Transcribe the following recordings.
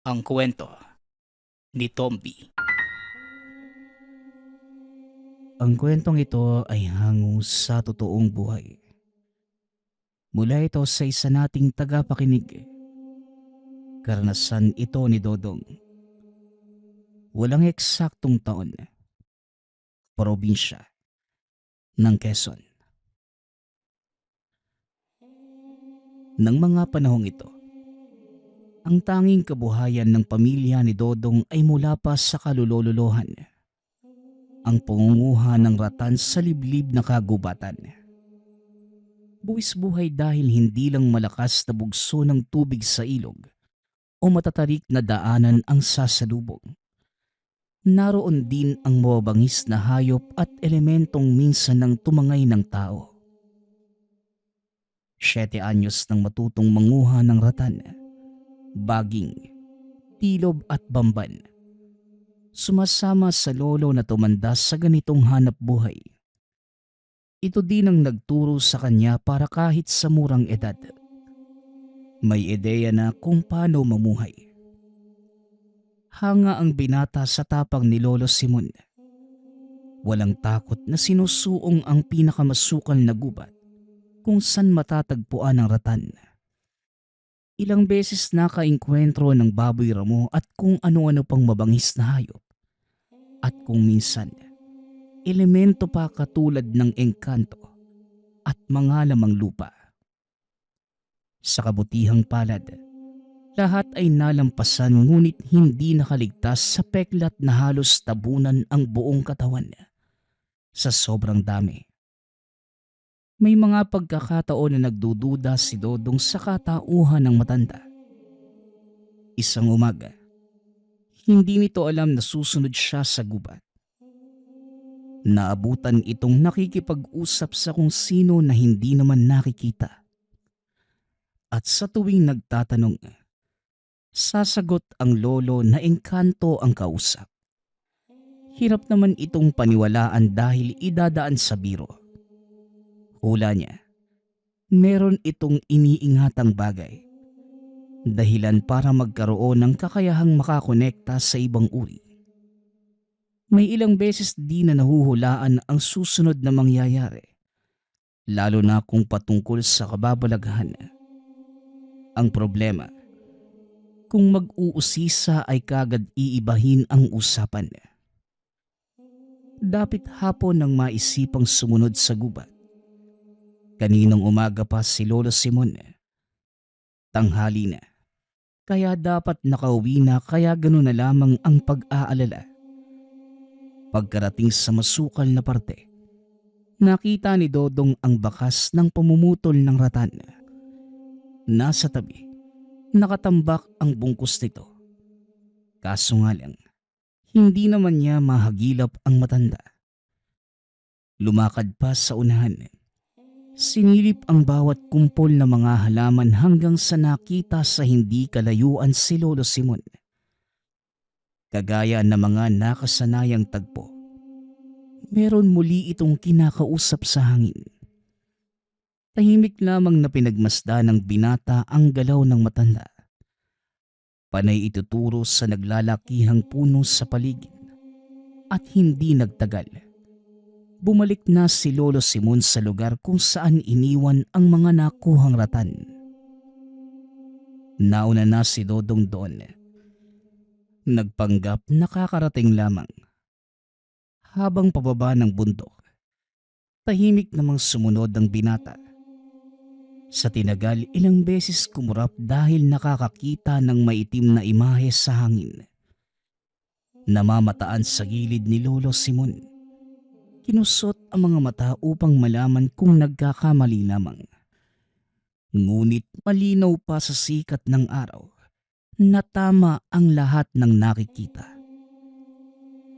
Ang kwento ni Tomby. Ang kwentong ito ay hango sa totoong buhay. Mula ito sa isa nating tagapakinig. Karanasan ito ni Dodong. Walang eksaktong taon. Probinsya ng Quezon. Nang mga panahong ito, ang tanging kabuhayan ng pamilya ni Dodong ay mula pa sa kalulololohan. Ang pangunguha ng ratan sa liblib na kagubatan. Buwis buhay dahil hindi lang malakas na bugso ng tubig sa ilog o matatarik na daanan ang sasalubong. Naroon din ang mababangis na hayop at elementong minsan nang tumangay ng tao. 7 anyos nang matutong manguha ng ratan, baging, tilob at bamban. Sumasama sa lolo na tumanda sa ganitong hanap buhay. Ito din ang nagturo sa kanya para kahit sa murang edad, may ideya na kung paano mamuhay. Hanga ang binata sa tapang ni Lolo Simon. Walang takot na sinusuong ang pinakamasukal na gubat kung saan matatagpuan ang ratan. Ilang beses nakaengkwentro ng baboy ramo at kung ano-ano pang mabangis na hayop. At kung minsan, elemento pa katulad ng engkanto at mga lamang lupa. Sa kabutihang palad, lahat ay nalampasan ngunit hindi nakaligtas sa peklat na halos tabunan ang buong katawan sa sobrang dami. May mga pagkakataon na nagdududa si Dodong sa katauhan ng matanda. Isang umaga, hindi nito alam na susunod siya sa gubat. Naabutan itong nakikipag-usap sa kung sino na hindi naman nakikita. At sa tuwing nagtatanong, sasagot ang lolo na engkanto ang kausap. Hirap naman itong paniwalaan dahil idadaan sa biro. Hula niya, meron itong iniingatang bagay. Dahilan para magkaroon ng kakayahang makakonekta sa ibang uri. May ilang beses di na nahuhulaan ang susunod na mangyayari, lalo na kung patungkol sa kababalaghan. Ang problema, kung mag-uusisa ay kagad iibahin ang usapan. Dapit hapon nang maisipang sumunod sa gubat. Kaninang umaga pa si Lolo Simon. Tanghali na. Kaya dapat nakauwi na kaya gano'n na lamang ang pag-aalala. Pagkarating sa masukal na parte, nakita ni Dodong ang bakas ng pamumutol ng ratan. Nasa tabi, nakatambak ang bungkus nito. Kaso nga lang, hindi naman niya mahagilap ang matanda. Lumakad pa sa unahan. Sinilip ang bawat kumpol na mga halaman hanggang sa nakita sa hindi kalayuan si Lolo Simon. Kagaya ng mga nakasanayang tagpo, meron muli itong kinakausap sa hangin. Tahimik lamang na pinagmasdan ng binata ang galaw ng matanda. Panay ituturo sa naglalakihang puno sa paligid. At hindi nagtagal, bumalik na si Lolo Simon sa lugar kung saan iniwan ang mga nakuhang ratan. Nauna na si Dodong doon. Nagpanggap na kakarating lamang. Habang pababa ng bundok, tahimik namang sumunod ang binata. Sa tinagal, ilang beses kumurap dahil nakakakita ng maitim na imahe sa hangin. Namamataan sa gilid ni Lolo Simon. Kinusot ang mga mata upang malaman kung nagkakamali lamang. Ngunit malinaw pa sa sikat ng araw na tama ang lahat ng nakikita.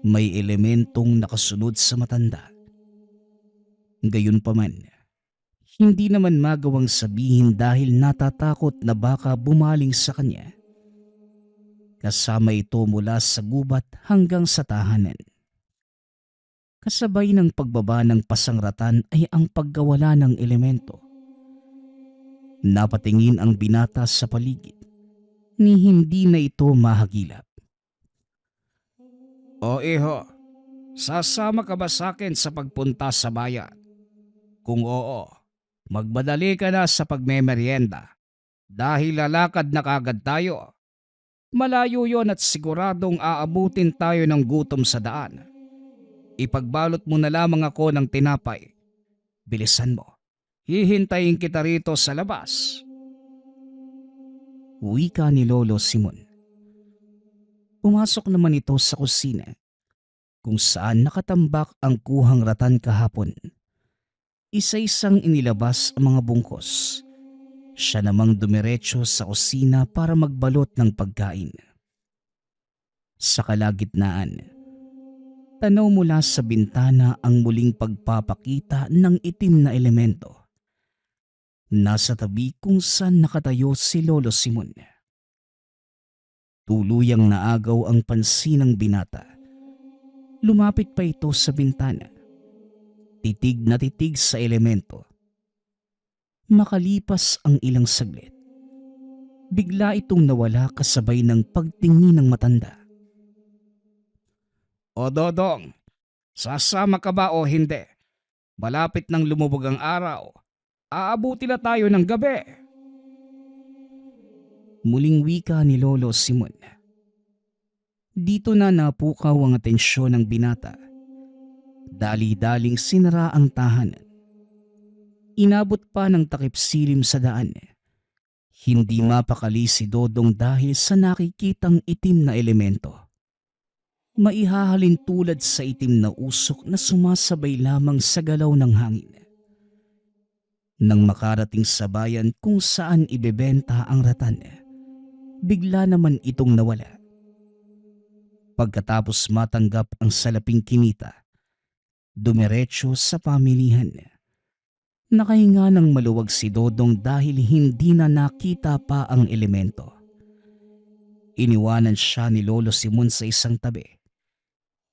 May elementong nakasunod sa matanda. Gayunpaman, hindi naman magawang sabihin dahil natatakot na baka bumaling sa kanya. Kasama ito mula sa gubat hanggang sa tahanan. Kasabay ng pagbaba ng pasangratan ay ang pagkawala ng elemento. Napatingin ang binata sa paligid. ni hindi na ito mahagilap. O iho, sasama ka ba sa akin sa pagpunta sa bayan? Kung oo, magmadali ka na sa pagmemeryenda dahil lalakad na kagad tayo. Malayo yon at siguradong aabutin tayo ng gutom sa daan. Ipagbalot mo na lamang ako ng tinapay. Bilisan mo. Hihintayin kita rito sa labas. Wika ni Lolo Simon. Pumasok naman ito sa kusina kung saan nakatambak ang kuhang ratan kahapon. Isa-isang inilabas ang mga bungkos. Siya namang dumiretso sa kusina para magbalot ng pagkain. Sa kalagitnaan, tanaw mula sa bintana ang muling pagpapakita ng itim na elemento. Nasa tabi kung saan nakatayo si Lolo Simon. Tuluyang naagaw ang pansin ng binata. Lumapit pa ito sa bintana. Titig na titig sa elemento. Makalipas ang ilang saglit, bigla itong nawala kasabay ng pagtingin ng matanda. O Dodong, sasama ka ba o hindi? Malapit nang lumubog ang araw. Aabuti na tayo ng gabi. Muling wika ni Lolo Simon. Dito na napukaw ang atensyon ng binata. Dali-daling sinara ang tahanan. Inabot pa ng takip silim sa daan. Hindi mapakali si Dodong dahil sa nakikitang itim na elemento. Maihahalin tulad sa itim na usok na sumasabay lamang sa galaw ng hangin. Nang makarating sa bayan kung saan ibebenta ang ratan, bigla naman itong nawala. Pagkatapos matanggap ang salaping kinita, dumiretso sa pamilihan. Nakahinga ng maluwag si Dodong dahil hindi na nakita pa ang elemento. Iniwanan siya ni Lolo Simon sa isang tabi.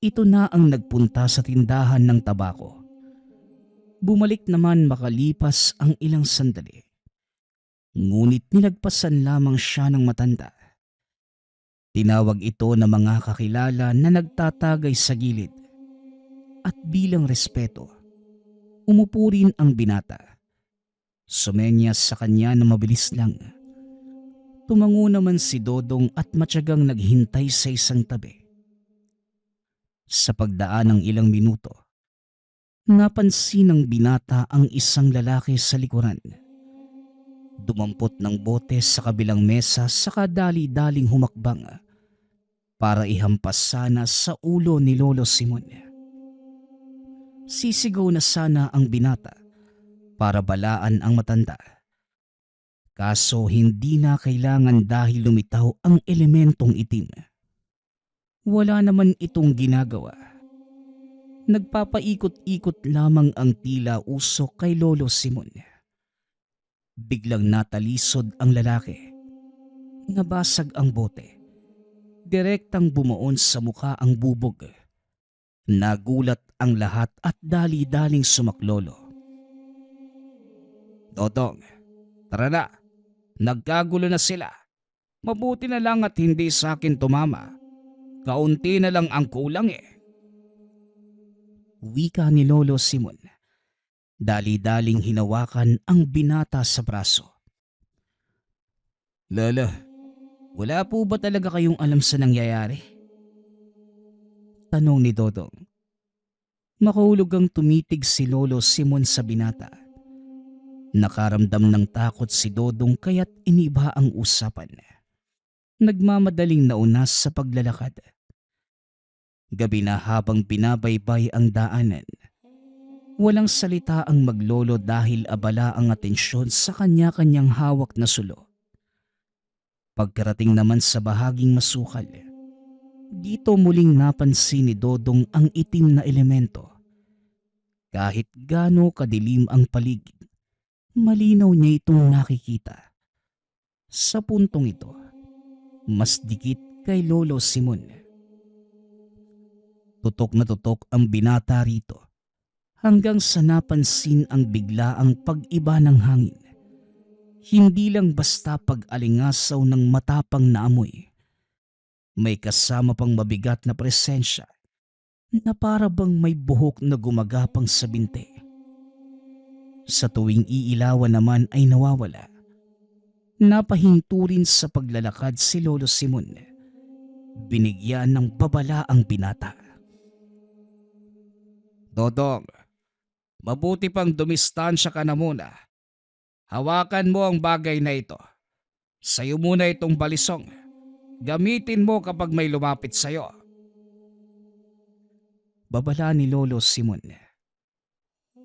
Ito na ang nagpunta sa tindahan ng tabako. Bumalik naman makalipas ang ilang sandali. Ngunit nilagpasan lamang siya ng matanda. Tinawag ito ng mga kakilala na nagtatagay sa gilid. At bilang respeto, umupo rin ang binata. Sumenyas sa kanya na mabilis lang. Tumango naman si Dodong at matyagang naghintay sa isang tabi. Sa pagdaan ng ilang minuto, napansin ng binata ang isang lalaki sa likuran. Dumampot ng bote sa kabilang mesa saka dali-daling humakbang para ihampas sana sa ulo ni Lolo Simon. Sisigaw na sana ang binata para balaan ang matanda. Kaso hindi na kailangan dahil lumitaw ang elementong itim. Wala naman itong ginagawa. Nagpapaikot-ikot lamang ang tila usok kay Lolo Simon. Biglang natalisod ang lalaki. Nabasag ang bote. Direktang bumuon sa muka ang bubog. Nagulat ang lahat at dali-daling sumaklolo. Dodong, tara na. Nagkagulo na sila. Mabuti na lang at hindi sa akin tumama. Kaunti na lang ang kulang Wika ni Lolo Simon. Dali-daling hinawakan ang binata sa braso. Lolo, wala po ba talaga kayong alam sa nangyayari? Tanong ni Dodong. Makahulog ang tumitig si Lolo Simon sa binata. Nakaramdam ng takot si Dodong kaya't iniba ang usapan. Nagmamadaling naunas sa paglalakad. Gabi na habang binabaybay ang daanan. Walang salita ang maglolo dahil abala ang atensyon sa kanya-kanyang hawak na sulo. Pagkarating naman sa bahaging masukal, dito muling napansin ni Dodong ang itim na elemento. Kahit gaano kadilim ang paligid, malinaw niya itong nakikita. Sa puntong ito, mas dikit kay Lolo Simon. Tutok na tutok ang binata rito hanggang sa napansin ang biglaang pag-iba ng hangin. Hindi lang basta pag-alingasaw ng matapang na amoy, may kasama pang mabigat na presensya na para bang may buhok na gumagapang sa binti. Sa tuwing iilawan naman ay nawawala. Napahinto rin sa paglalakad si Lolo Simon. Binigyan ng babala ang binata. Dodong, mabuti pang dumistansya ka na muna. Hawakan mo ang bagay na ito. Sayo muna itong balisong. Gamitin mo kapag may lumapit sayo. Babala ni Lolo Simon.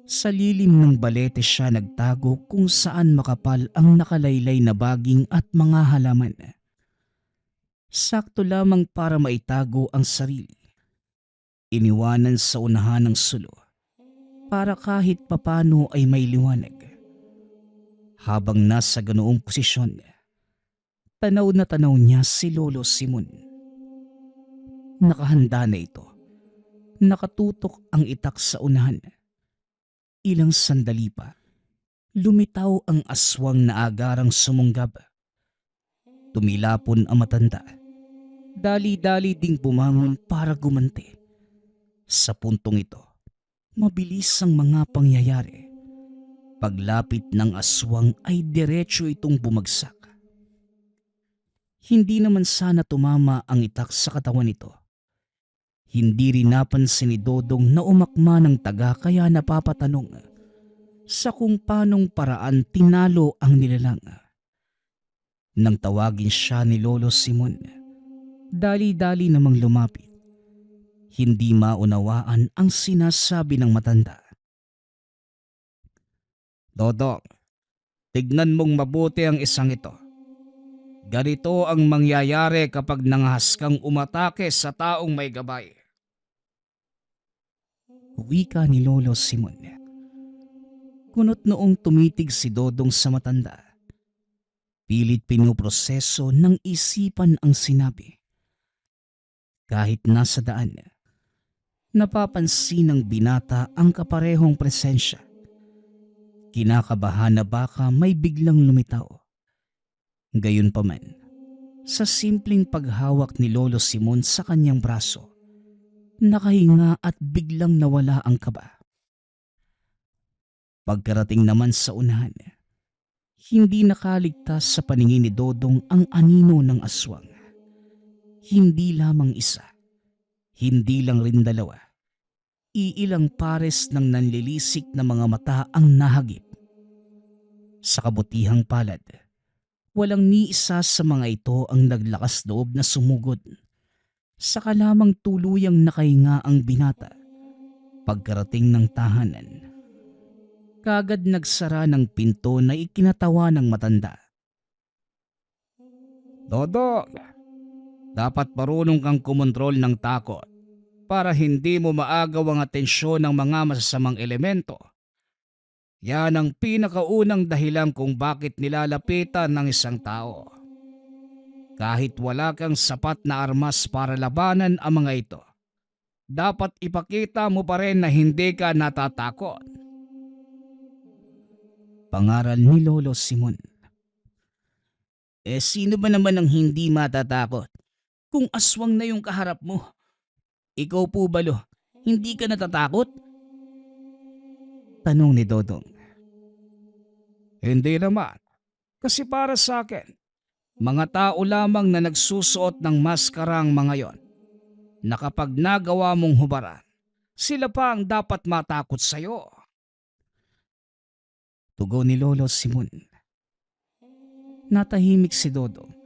Sa lilim ng balete siya nagtago kung saan makapal ang nakalaylay na baging at mga halaman. Sakto lamang para maitago ang sarili. Iniwanan sa unahan ng sulo para kahit papano ay may liwanag. Habang nasa ganoong posisyon, tanaw na tanaw niya si Lolo Simon. Nakahanda na ito. Nakatutok ang itak sa unahan. Ilang sandali pa, lumitaw ang aswang na agarang sumunggab. Tumilapon ang matanda. Dali-dali ding bumangon para gumanti. Sa puntong ito, mabilis ang mga pangyayari. Paglapit ng aswang ay diretso itong bumagsak. Hindi naman sana tumama ang itak sa katawan nito. Hindi rin napansin ni Dodong na umakma ng taga kaya napapatanong sa kung paanong paraan tinalo ang nilalang. Nang tawagin siya ni Lolo Simon, dali-dali namang lumapit. Hindi maunawaan ang sinasabi ng matanda. Dodong, tignan mong mabuti ang isang ito. Ganito ang mangyayari kapag nangahas kang umatake sa taong may gabay. Wika ni Lolo Simon. Kunot noong tumitig si Dodong sa matanda. Pilit pinuproseso ng isipan ang sinabi. Kahit nasa daan, napapansin ng binata ang kaparehong presensya. Kinakabahan na baka may biglang lumitaw. Gayunpaman, sa simpleng paghawak ni Lolo Simon sa kanyang braso, nakahinga at biglang nawala ang kaba. Pagkarating naman sa unahan, hindi nakaligtas sa paningin ni Dodong ang anino ng aswang. Hindi lamang isa, hindi lang rin dalawa. Iilang pares ng nanlilisik na mga mata ang nahagip. Sa kabutihang palad, walang ni isa sa mga ito ang naglakas loob na sumugod. Saka lamang tuluyang nakahinga ang binata. Pagkarating ng tahanan, kagad nagsara ng pinto na ikinatawa ng matanda. Dodong, dapat marunong kang kumontrol ng takot para hindi mo maagaw ang atensyon ng mga masasamang elemento. Yan ang pinakaunang dahilan kung bakit nilalapitan ng isang tao. Kahit wala kang sapat na armas para labanan ang mga ito, dapat ipakita mo pa rin na hindi ka natatakot. Pangaral ni Lolo Simon. Sino ba naman ang hindi matatakot? Kung aswang na yung kaharap mo. Ikaw po balo, hindi ka natatakot? Tanong ni Dodong. Hindi naman, kasi para sa akin, mga tao lamang na nagsusuot ng maskarang mga yon, na kapag nagawa mong hubaran, sila pa ang dapat matakot sa'yo. Tugon ni Lolo Simon. Natahimik si Dodong.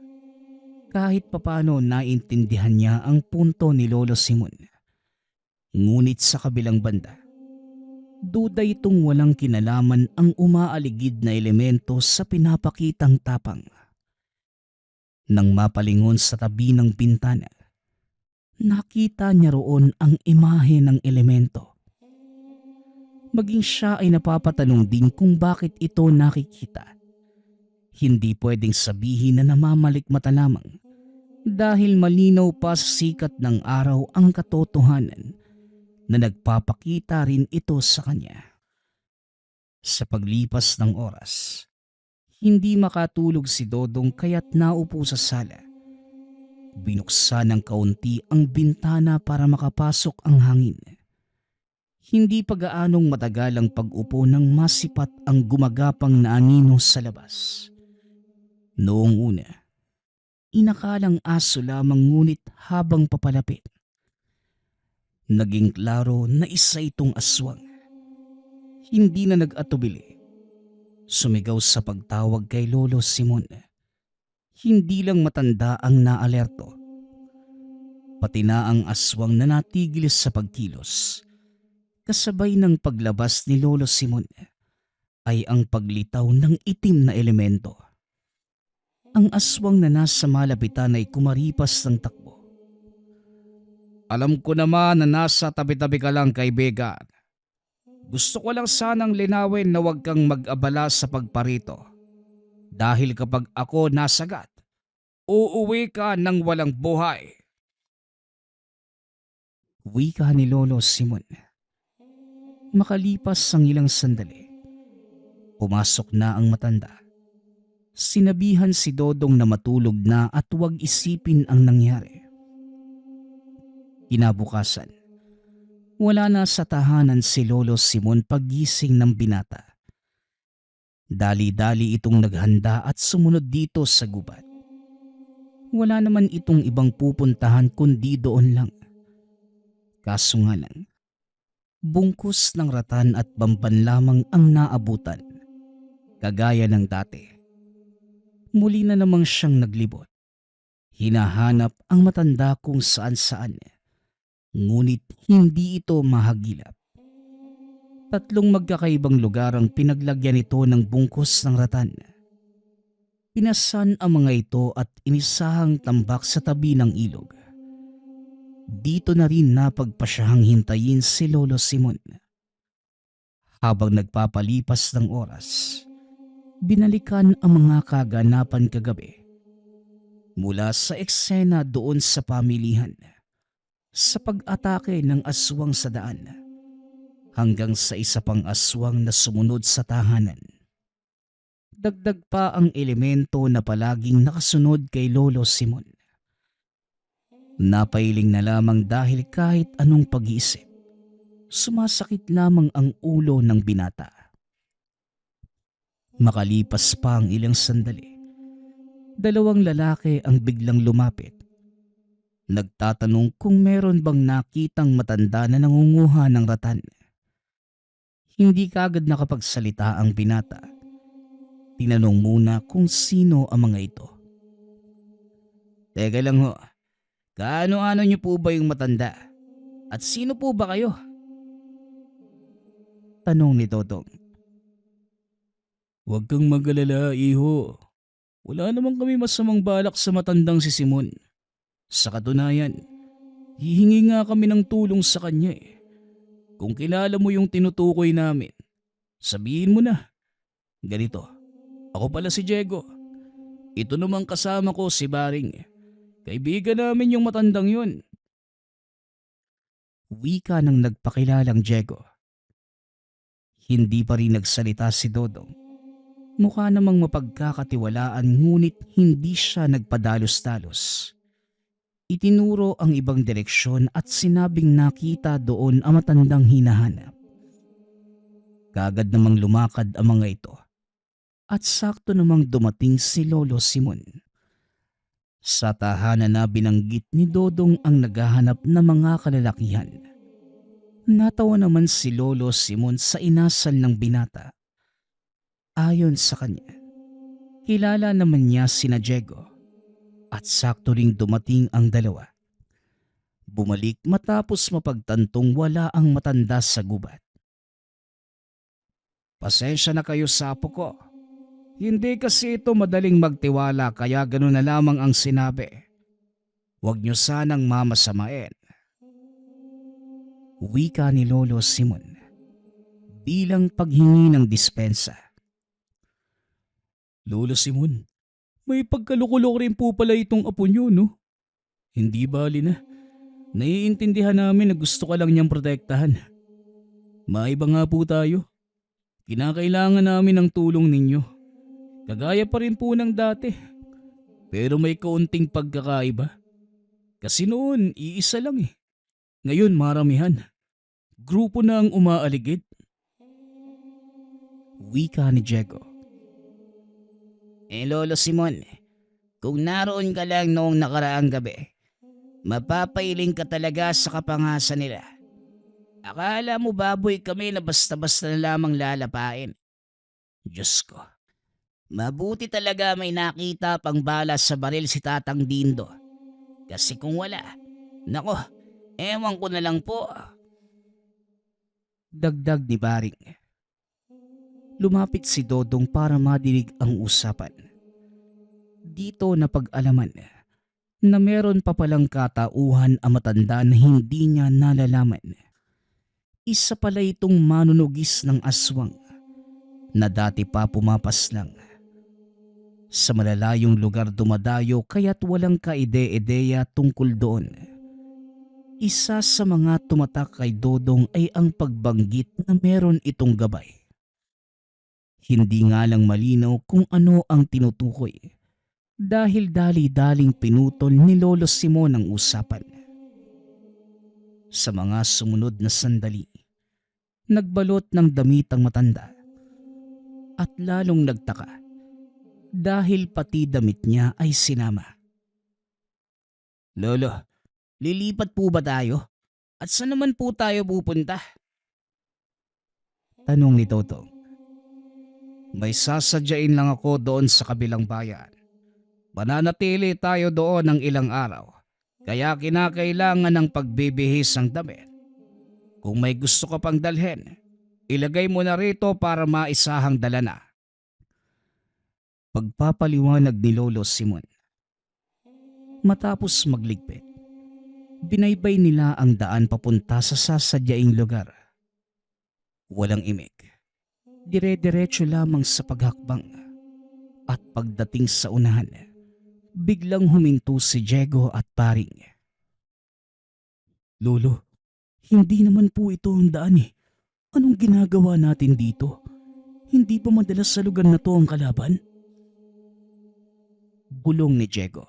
Kahit papano naintindihan niya ang punto ni Lolo Simon. Ngunit sa kabilang banda, duda itong walang kinalaman ang umaaligid na elemento sa pinapakitang tapang. Nang mapalingon sa tabi ng bintana, nakita niya roon ang imahe ng elemento. Maging siya ay napapatanong din kung bakit ito nakikita. Hindi pwedeng sabihin na namamalikmata lamang dahil malinaw pa sa sikat ng araw ang katotohanan na nagpapakita rin ito sa kanya. Sa paglipas ng oras, Hindi makatulog si Dodong kaya't naupo sa sala. Binuksan ng kaunti ang bintana para makapasok ang hangin. Hindi pa gaanong matagal ang pag-upo nang masipat ang gumagapang na anino sa labas. Noong una, inakalang aso lamang ngunit habang papalapit, naging klaro na isa itong aswang. Hindi na nag-atubili. Sumigaw sa pagtawag kay Lolo Simon. Hindi lang matanda ang naalerto, pati na ang aswang na natigil sa pagkilos. Kasabay ng paglabas ni Lolo Simon ay ang paglitaw ng itim na elemento. Ang aswang na nasa malapitan ay kumaripas ng takbo. Alam ko naman na nasa tabi-tabi ka lang, kaibigan. Gusto ko lang sanang linawin na huwag kang mag-abala sa pagparito. Dahil kapag ako nasagat, uuwi ka ng walang buhay. Wika ni Lolo Simon. Makalipas ang ilang sandali, pumasok na ang matanda. Sinabihan si Dodong na matulog na at huwag isipin ang nangyari. Kinabukasan, wala na sa tahanan si Lolo Simon paggising ng binata. Dali-dali itong naghanda at sumunod dito sa gubat. Wala naman itong ibang pupuntahan kundi doon lang. Kaso nga lang, bungkus ng ratan at bamban lamang ang naabutan. Kagaya ng dati. Muli na namang siyang naglibot. Hinahanap ang matanda kung saan-saan. Ngunit hindi ito mahagilap. 3 magkakaibang lugar ang pinaglagyan ito ng bungkus ng ratan. Pinasan ang mga ito at inisahang tambak sa tabi ng ilog. Dito na rin napagpasyahang hintayin si Lolo Simon. Habang nagpapalipas ng oras, binalikan ang mga kaganapan kagabi. Mula sa eksena doon sa pamilihan, sa pag-atake ng aswang sa daan, hanggang sa isa pang aswang na sumunod sa tahanan. Dagdag pa ang elemento na palaging nakasunod kay Lolo Simon. Napailing na lamang dahil kahit anong pag-iisip, sumasakit lamang ang ulo ng binata. Makalipas pa ang ilang sandali, 2 lalaki ang biglang lumapit. Nagtatanong kung meron bang nakitang matanda na nangunguha ng ratan. Hindi kaagad nakapagsalita ang binata. Tinanong muna kung sino ang mga ito. Teka lang ho, kaano-ano niyo po ba yung matanda? At sino po ba kayo? Tanong ni Dodong. Huwag kang mag-alala, iho. Wala naman kami masamang balak sa matandang si Simon. Sa katunayan, hihingi nga kami ng tulong sa kanya eh. Kung kilala mo yung tinutukoy namin, sabihin mo na. Ganito, ako pala si Diego. Ito namang kasama ko si Baring. Kaibigan namin yung matandang yun. Wika ng nagpakilalang Diego. Hindi pa rin nagsalita si Dodong. Mukha namang mapagkakatiwalaan ngunit hindi siya nagpadalos-dalos. Itinuro ang ibang direksyon at sinabing nakita doon ang matandang hinahanap. Kaagad namang lumakad ang mga ito at sakto namang dumating si Lolo Simon. Sa tahanan na binanggit ni Dodong ang naghahanap ng mga kalalakihan. Natawa naman si Lolo Simon sa inasal ng binata. Ayon sa kanya, kilala naman niya sina Diego at sakto ring dumating ang dalawa. Bumalik matapos mapagtantong wala ang matanda sa gubat. Pasensya na kayo sa apo ko. Hindi kasi ito madaling magtiwala kaya gano'n na lamang ang sinabi. Huwag niyo sanang mamasamain. Wika ni Lolo Simon bilang paghingi ng dispensa. Lolo Simon, may pagkalukulok rin po pala itong apo niyo, no? Hindi bali na. Naiintindihan namin na gusto ka lang niyang protektahan. Maiba nga po tayo. Kinakailangan namin ng tulong ninyo. Kagaya pa rin po ng dati. Pero may kaunting pagkakaiba. Kasi noon, iisa lang eh. Ngayon maramihan. Grupo na ang umaaligid. Wika ni Diego. Lolo Simon, kung naroon ka lang noong nakaraang gabi, mapapailing ka talaga sa kapangasan nila. Akala mo baboy kami na basta-basta na lamang lalapain. Diyos ko, mabuti talaga may nakita pang bala sa baril si Tatang Dindo. Kasi kung wala, nako, ewan ko na lang po. Dagdag ni Baring. Lumapit si Dodong para madinig ang usapan. Dito napag-alaman na meron pa palang katauhan ang matanda na hindi niya nalalaman. Isa pala itong manunugis ng aswang na dati pa pumapaslang. Sa malalayong lugar dumadayo kaya't walang kaide-ideya tungkol doon. Isa sa mga tumatak kay Dodong ay ang pagbanggit na meron itong gabay. Hindi nga lang malinaw kung ano ang tinutukoy dahil dali-daling pinutol ni Lolo Simon ang usapan. Sa mga sumunod na sandali, nagbalot ng damit ang matanda at lalong nagtaka dahil pati damit niya ay sinama. Lolo, lilipat po ba tayo? At saan naman po tayo pupunta? Tanong ni Toto. May sasadyain lang ako doon sa kabilang bayan. Mananatili tayo doon ng ilang araw. Kaya kinakailangan ng pagbibihis ang damit. Kung may gusto ka pang dalhin, ilagay mo na rito para maisahang dala na. Pagpapaliwanag ni Lolo Simon. Matapos magligpit, binaybay nila ang daan papunta sa sasadyaing lugar. Walang imik. Dire-diretso lamang sa paghakbang. At pagdating sa unahan, biglang huminto si Diego at Paring. Lolo, hindi naman po ito ang daan eh. Anong ginagawa natin dito? Hindi ba madalas sa lugar na to ang kalaban? Bulong ni Diego.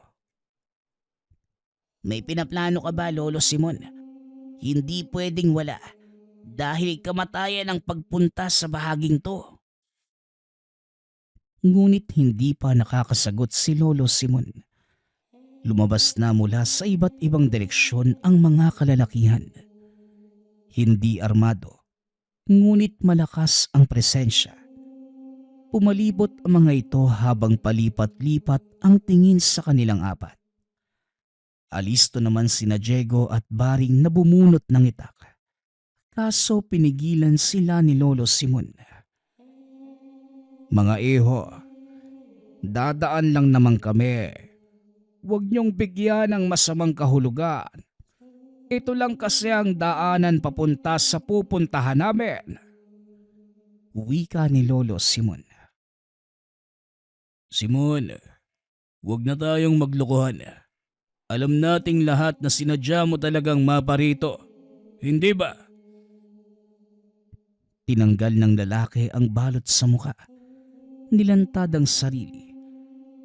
May pinaplano ka ba, Lolo Simon? Hindi pwedeng wala dahil kamatayan ang pagpunta sa bahaging to. Ngunit hindi pa nakakasagot si Lolo Simon. Lumabas na mula sa iba't ibang direksyon ang mga kalalakihan. Hindi armado, ngunit malakas ang presensya. Pumalibot ang mga ito habang palipat-lipat ang tingin sa kanilang apat. Alisto naman sina Diego at Baring na bumunot ng itak. Kaso pinigilan sila ni Lolo Simon. Mga iho, dadaan lang naman kami. Huwag niyong bigyan ng masamang kahulugan. Ito lang kasi ang daanan papunta sa pupuntahan namin. Wika ni Lolo Simon. Simon, huwag na tayong maglokohan. Alam nating lahat na sinadya mo talagang maparito. Hindi ba? Tinanggal ng lalaki ang balot sa muka. Nilantad ang sarili.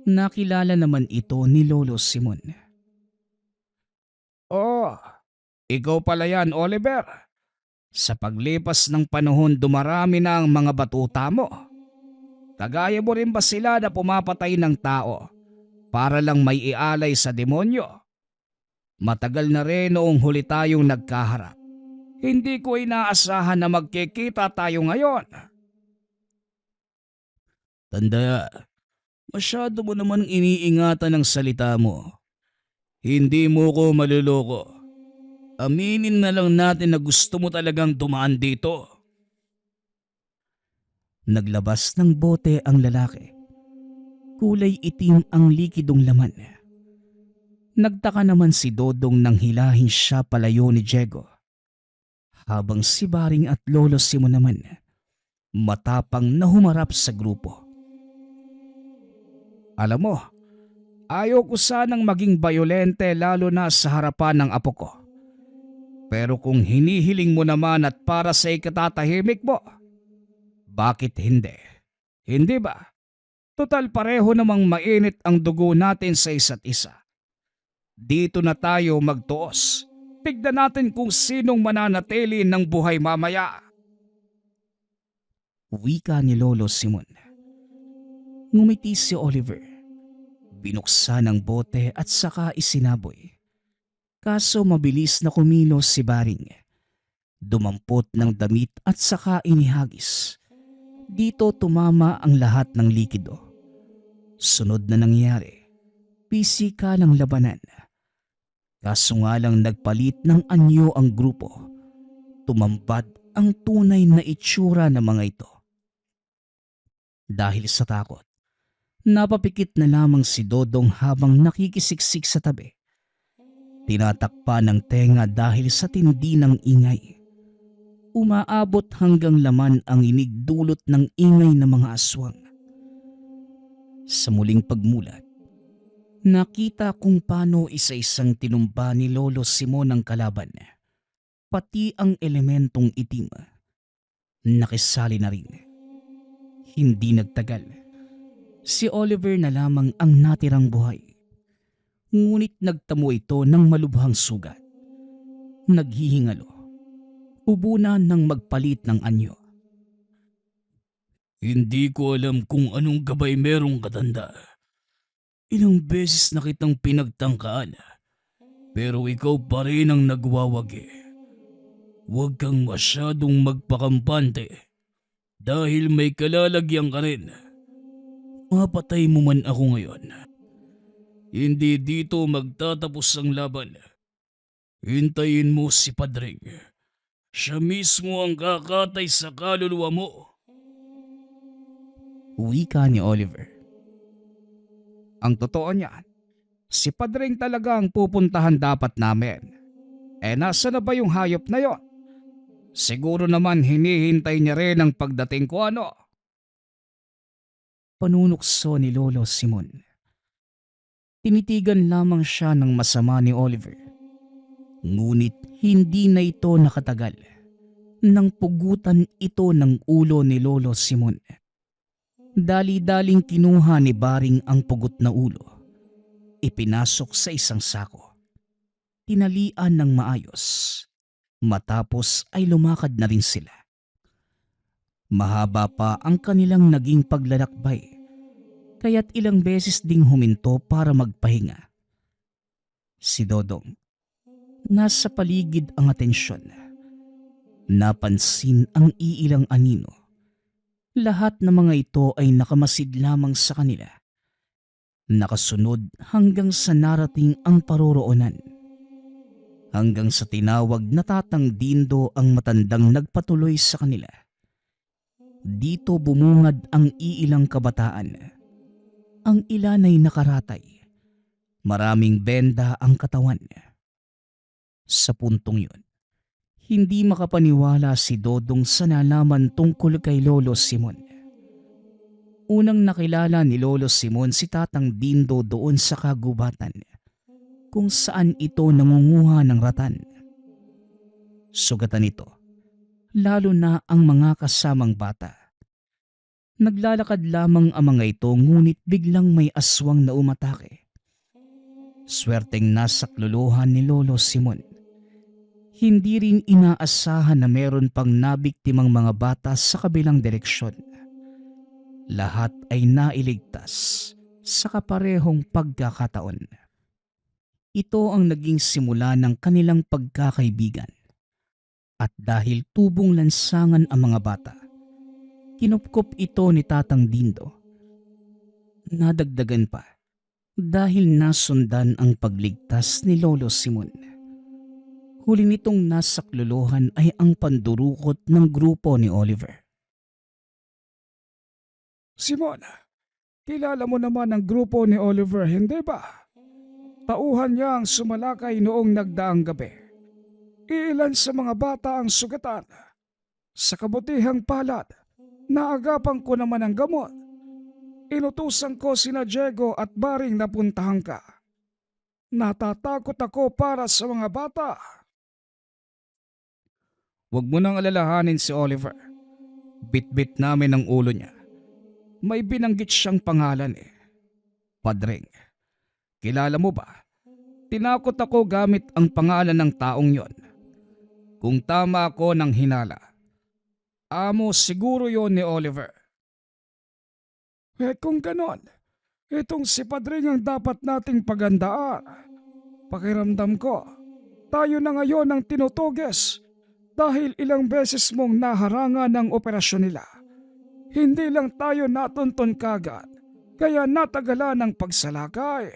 Nakilala naman ito ni Lolo Simon. Oh, ikaw pala yan, Oliver. Sa paglipas ng panahon dumarami na ang mga batuta mo. Kagaya mo rin ba sila na pumapatay ng tao para lang may ialay sa demonyo? Matagal na rin noong huli tayong nagkaharap. Hindi ko inaasahan na magkikita tayo ngayon. Tanda, masyado mo naman iniingatan ang salita mo. Hindi mo ko maluloko. Aminin na lang natin na gusto mo talagang dumaan dito. Naglabas ng bote ang lalaki. Kulay itim ang likidong laman. Nagtaka naman si Dodong nang hilahin siya palayo ni Diego. Habang si Baring at Lolo Simon naman, matapang na humarap sa grupo. Alam mo, ayaw ko sanang maging bayolente lalo na sa harapan ng apo ko. Pero kung hinihiling mo naman at para sa ikatatahimik mo, bakit hindi? Hindi ba? Total pareho namang mainit ang dugo natin sa isa't isa. Dito na tayo magtuos. Tignan natin kung sinong mananatili ng buhay mamaya. Wika ni Lolo Simon. Ngumiti si Oliver. Binuksan ang bote at saka isinaboy. Kaso mabilis na kumilos si Baring. Dumampot ng damit at saka inihagis. Dito tumama ang lahat ng likido. Sunod na nangyari, pisika ng labanan. Kaso nga lang nagpalit ng anyo ang grupo. Tumambad ang tunay na itsura ng mga ito. Dahil sa takot, napapikit na lamang si Dodong habang nakikisiksik sa tabi. Tinatakpa ng tenga dahil sa tindi ng ingay. Umaabot hanggang laman ang inig dulot ng ingay ng mga aswang. Sa muling pagmulat, nakita kung paano isa-isang tinumba ni Lolo Simon ang kalaban. Pati ang elementong itim. Nakisali na rin. Hindi nagtagal. Si Oliver na lamang ang natirang buhay. Ngunit nagtamo ito ng malubhang sugat. Naghihingalo. Ubunan ng magpalit ng anyo. Hindi ko alam kung anong gabay merong katanda. Ilang beses na kitang pinagtangkaan, pero ikaw pa rin ang nagwawagi. Huwag kang masyadong magpakampante dahil may kalalagyan ka rin. Mapatay mo man ako ngayon. Hindi dito magtatapos ang laban. Hintayin mo si Padring. Siya mismo ang kakatay sa kaluluwa mo. Wika ni Oliver. Ang totoo niyan, si Padring talaga ang pupuntahan dapat namin. Nasa na ba yung hayop na yon? Siguro naman hinihintay niya rin ang pagdating ko ano? Panunukso ni Lolo Simon. Tinitigan lamang siya ng masama ni Oliver. Ngunit hindi na ito nakatagal nang pugutan ito ng ulo ni Lolo Simon. Dali-daling kinuha ni Baring ang pugot na ulo. Ipinasok sa isang sako. Tinalian ng maayos. Matapos ay lumakad na rin sila. Mahaba pa ang kanilang naging paglalakbay. Kaya't ilang beses ding huminto para magpahinga. Si Dodong. Nasa paligid ang atensyon. Napansin ang iilang anino. Lahat ng mga ito ay nakamasid lamang sa kanila. Nakasunod hanggang sa narating ang paroroonan. Hanggang sa tinawag na Tatang Dindo ang matandang nagpatuloy sa kanila. Dito bumungad ang iilang kabataan. Ang ilan ay nakaratay. Maraming benda ang katawan. Sa puntong yun, hindi makapaniwala si Dodong sa nalaman tungkol kay Lolo Simon. Unang nakilala ni Lolo Simon si Tatang Dindo doon sa kagubatan, kung saan ito nangunguha ng ratan. Sugatan ito, lalo na ang mga kasamang bata. Naglalakad lamang ang mga ito ngunit biglang may aswang na umatake. Swerteng nasakluluhan ni Lolo Simon. Hindi rin inaasahan na meron pang nabiktimang mga bata sa kabilang direksyon. Lahat ay nailigtas sa kaparehong pagkakataon. Ito ang naging simula ng kanilang pagkakaibigan. At dahil tubong lansangan ang mga bata, kinupkop ito ni Tatang Dindo. Nadagdagan pa dahil nasundan ang pagligtas ni Lolo Simon. Huli nitong nasakluluhan ay ang pandurukot ng grupo ni Oliver. Simon, kilala mo naman ang grupo ni Oliver, hindi ba? Tauhan niya ang sumalakay noong nagdaang gabi. Iilan sa mga bata ang sugatan. Sa kabutihang palad, naagapan ko naman ang gamot. Inutusan ko sina Diego at Baring na puntahan ka. Natatakot ako para sa mga bata. Huwag mo nang alalahanin si Oliver. Bit-bit namin ang ulo niya. May binanggit siyang pangalan eh. Padring, kilala mo ba? Tinakot ako gamit ang pangalan ng taong yon. Kung tama ako ng hinala, amo siguro yon ni Oliver. Kung ganon, itong si Padring ang dapat nating pagandaan. Pakiramdam ko, tayo na ngayon ang tinutuges dahil ilang beses mong naharangan ng operasyon nila. Hindi lang tayo natunton kagad, kaya natagalan ng pagsalakay.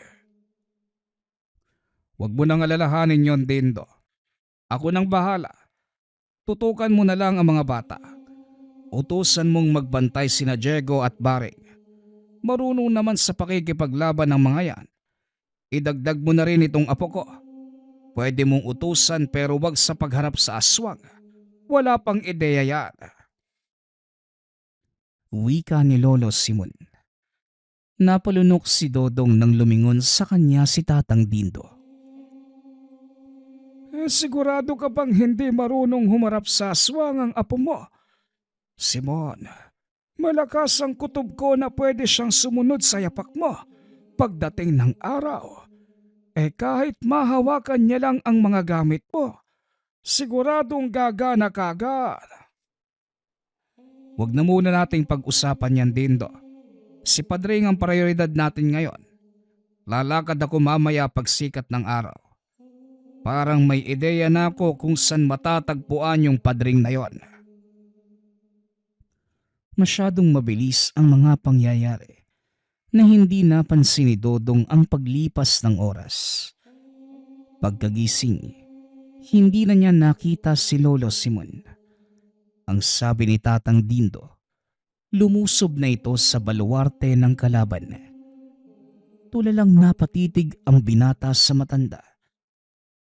Huwag mo nang alalahanin yon, Dindo. Ako nang bahala. Tutukan mo na lang ang mga bata. Utusan mong magbantay sina Diego at Baring. Marunong naman sa pakikipaglaban ng mga yan. Idagdag mo na rin itong apo ko. Pwede mong utusan pero wag sa pagharap sa aswang. Wala pang ideya yan. Wika ni Lolo Simon. Napalunok si Dodong nang lumingon sa kanya si Tatang Dindo. Sigurado ka bang hindi marunong humarap sa aswang ang apo mo? Simon, malakas ang kutob ko na pwede siyang sumunod sa yapak mo pagdating ng araw. Kahit mahawakan niya lang ang mga gamit mo, siguradong gagana kagad. Huwag na muna nating pag-usapan yan, Dindo. Si Padring ang prioridad natin ngayon. Lalakad ako mamaya pagsikat ng araw. Parang may ideya na ako kung saan matatagpuan yung Padring na yon. Masyadong mabilis ang mga pangyayari na hindi napansin ni Dodong ang paglipas ng oras. Pagkagising, hindi na niya nakita si Lolo Simon. Ang sabi ni Tatang Dindo, lumusob na ito sa baluarte ng kalaban. Tulalang napatitig ang binata sa matanda.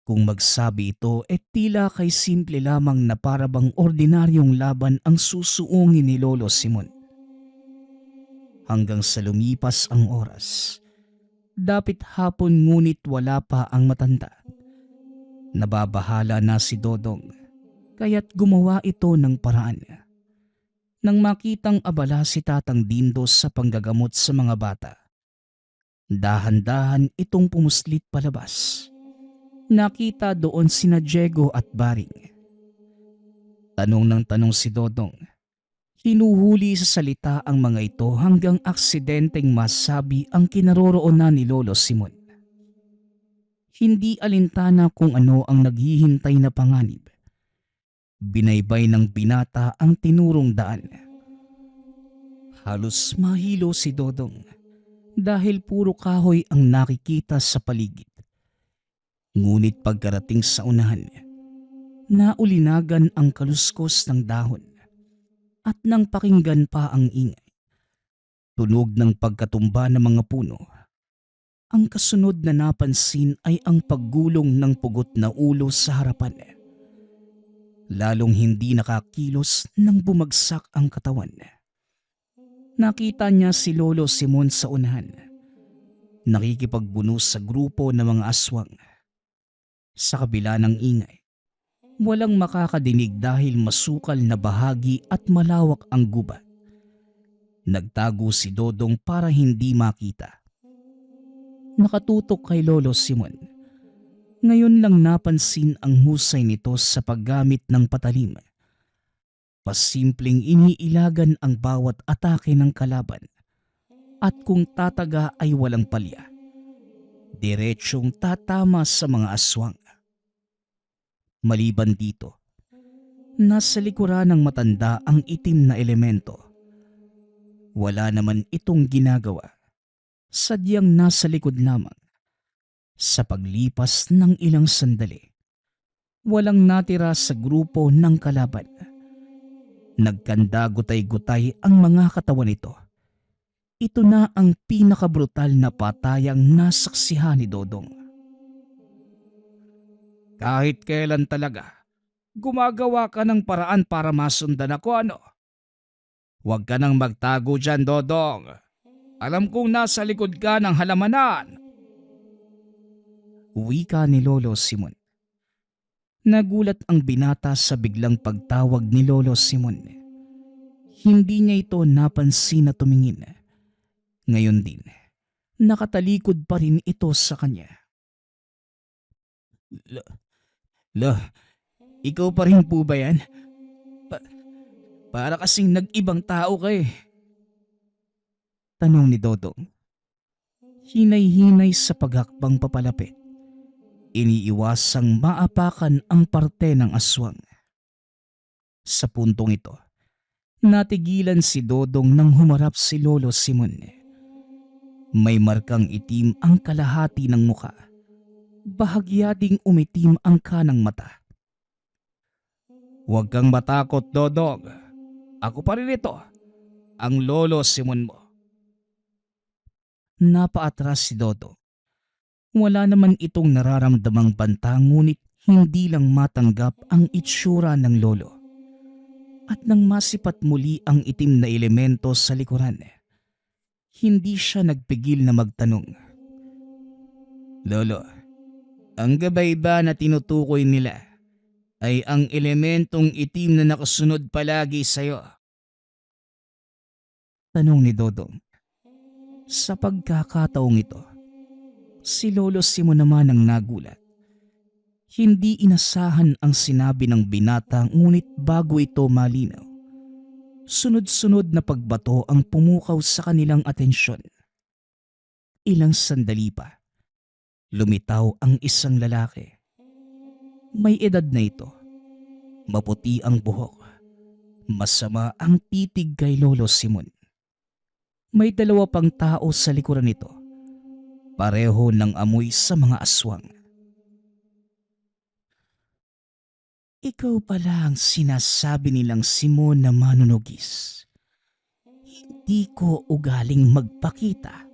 Kung magsabi ito, tila kay simple lamang na parabang ordinaryong laban ang susuungin ni Lolo Simon. Hanggang sa lumipas ang oras, dapit hapon ngunit wala pa ang matanda. Nababahala na si Dodong, kaya't gumawa ito ng paraan. Nang makitang abala si Tatang Dindo sa panggagamot sa mga bata, dahan-dahan itong pumuslit palabas. Nakita doon sina Diego at Baring. Tanong ng tanong si Dodong. Hinuhuli sa salita ang mga ito hanggang aksidenteng masabi ang kinaroroonan ni Lolo Simon. Hindi alintana kung ano ang naghihintay na panganib. Binaybay ng binata ang tinurong daan. Halos mahilo si Dodong dahil puro kahoy ang nakikita sa paligid. Ngunit pagkarating sa unahan, naulinagan ang kaluskos ng dahon at nang pakinggan pa ang ingay, tunog ng pagkatumba ng mga puno. Ang kasunod na napansin ay ang paggulong ng pugot na ulo sa harapan. Lalong hindi nakakilos nang bumagsak ang katawan. Nakita niya si Lolo Simon sa unahan, nakikipagbunos sa grupo ng mga aswang. Sa kabila ng ingay, walang makakadinig dahil masukal na bahagi at malawak ang gubat. Nagtago si Dodong para hindi makita. Nakatutok kay Lolo Simon. Ngayon lang napansin ang husay nito sa paggamit ng patalim. Pasimpleng iniilagan ang bawat atake ng kalaban. At kung tataga ay walang palya. Diretsyong tatama sa mga aswang. Maliban dito, nasa likuran ng matanda ang itim na elemento. Wala naman itong ginagawa. Sadyang nasa likod lamang. Sa paglipas ng ilang sandali, walang natira sa grupo ng kalaban. Nagkanda gutay-gutay ang mga katawan nito. Ito na ang pinakabrutal na patayang nasaksihan ni Dodong. Kahit kailan talaga, gumagawa ka ng paraan para masundan ako, ano? Huwag ka nang magtago dyan, Dodong. Alam kong nasa likod ka ng halamanan. Wika ni Lolo Simon. Nagulat ang binata sa biglang pagtawag ni Lolo Simon. Hindi niya ito napansin na tumingin. Ngayon din, nakatalikod pa rin ito sa kanya. Lo, ikaw pa rin po ba yan? Pa- para kasing nag-ibang tao ka eh. Tanong ni Dodong. Hinay-hinay sa paghakbang papalapit. Iniiwasang maapakan ang parte ng aswang. Sa puntong ito, natigilan si Dodong nang humarap si Lolo Simon. May markang itim ang kalahati ng muka. Bahagya ding umitim ang kanang mata. Huwag kang matakot, Dodong. Ako pa rin ito, ang Lolo Simon mo. Napaatras si Dodong. Wala naman itong nararamdamang banta ngunit hindi lang matanggap ang itsura ng lolo. At nang masipat muli ang itim na elemento sa likuran, hindi siya nagpigil na magtanong. Lolo, ang gabay ba na tinutukoy nila ay ang elementong itim na nakasunod palagi sa'yo? Tanong ni Dodong. Sa pagkakataong ito, si Lolo Simon naman ang nagulat. Hindi inasahan ang sinabi ng binata ngunit bago ito malinaw, sunod-sunod na pagbato ang pumukaw sa kanilang atensyon. Ilang sandali pa, lumitaw ang isang lalaki. May edad na ito, maputi ang buhok, masama ang titig kay Lolo Simon. May dalawa pang tao sa likuran nito, pareho ng amoy sa mga aswang. Ikaw pala ang sinasabi nilang Simon na manunugis. Hindi ko ugaling magpakita,